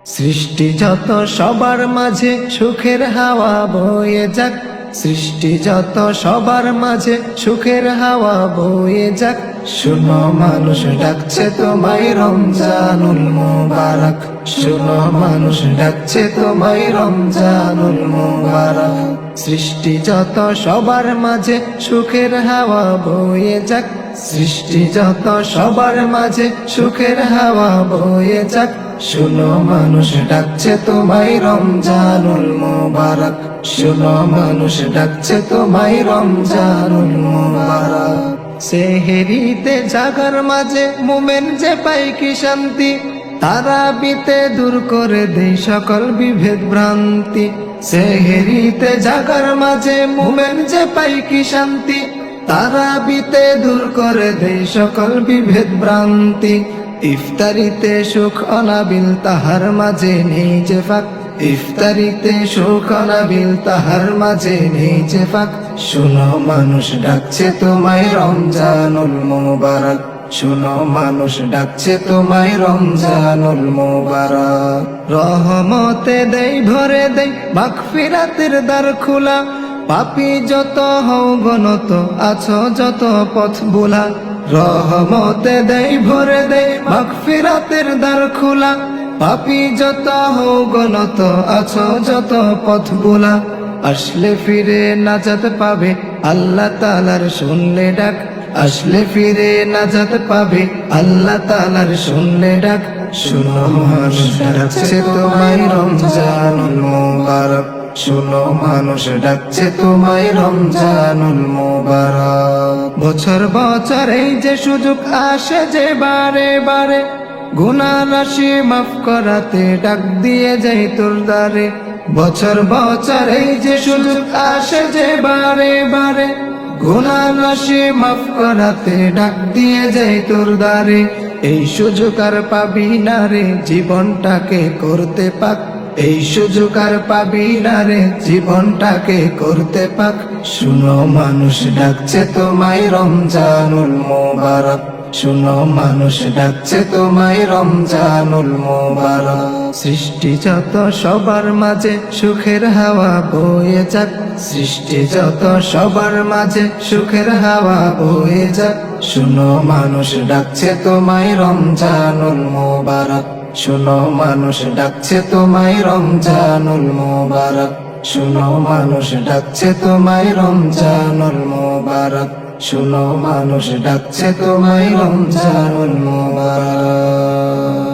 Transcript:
সৃষ্টি যত সবার মাঝে সুখের হাওয়া বয়ে যাক, সৃষ্টি যত সবার মাঝে সুখের হাওয়া বয়ে যাক। শুনো মানুষ ডাকছে তোমায় রমজানুল মুবারক, শুনো মানুষ ডাকছে তোমায় রমজানুল মুবারক। সৃষ্টি যত সবার মাঝে সুখের হাওয়া বয়ে যাক, সৃষ্টি যত সবার মাঝে সুখের হাওয়া বয়ে যাক। শুনো মানুষ ডাকছে তোমায় রমজানুল মুবারক, শুনো মানুষ ডাকছে তোমায় রমজানুল মুবারক। সেহেরিতে জাগার মাঝে মোমেন যে পাই কি শান্তি, তারাবিতে দূর করে দেই সকল বিভেদ ভ্রান্তি। সেহেরিতে জাগার মাঝে মোমেন যে পাই কি শান্তি, তারাবিতে দূর করে দেই সকল বিভেদ ভ্রান্তি। ইফতারিতে সুখ অনাবিল তাহার মাঝে নেই যে ফাঁক, ইফতারিতে সুখ অনাবিল তাহার মাঝে নেই যে ফাঁক। শুনো মানুষ ডাকছে তোমায় রমজানুল মুবারক, শুনো মানুষ ডাকছে তোমায় রমজানুল মুবারক। রহমতে দেই ভরে দেই মাগফিরাতের দ্বার খোলা, পাপী যত হও গণত আছো যত পথ বোলা। রহমতে দেই ভরে দেই মাগফিরাতের দ্বার খোলা, পাপী যত হও গণত আছো যত পথ বোলা। আসলে ফিরে নাজাত পাবে আল্লাহ তাআলার শুনলে ডাক, আসলে ফিরে নাজাত পাবে আল্লাহ তাআলার শুনলে ডাক। শুনো মানুষ ডাকছে তোমায় রমজানুল মুবারক, শুনো মানুষ ডাকছে তোমায় রমজানুল মুবারক। বছর বছর এই যে সুযোগ আসে যে বারে বারে, গুনাহ রাশি মাফ করাতে ডাক দিয়ে যাই তোর দ্বারে। বছর বছর এই যে সুযোগ আসে যে বারে বারে, গুনাহ রাশি মাফ করাতে ডাক দিয়ে যাই তোর দ্বারে। এই সুযোগ আর পাবি না রে জীবনটাকে করতে পাক, এই সুযোগ আর পাবি না রে জীবনটাকে করতে পাক। শুনো মানুষ ডাকছে তোমায় রমজানুল মুবারক, শুনো মানুষ ডাকছে তোমায় রমজানুল মুবারক। সৃষ্টি যত সবার মাঝে সুখের হাওয়া বয়ে যাক, সৃষ্টি যত সবার মাঝে সুখের হাওয়া বয়ে যাক। শুনো মানুষ ডাকছে তোমায় রমজানুল মুবারক, শুনো মানুষ ডাকছে তোমায় রমজানুল মুবারক, শুনো মানুষ ডাকছে তোমায় রমজানুল মুবারক, শুনো মানুষ ডাকছে তোমায় রমজানুল মুবারক।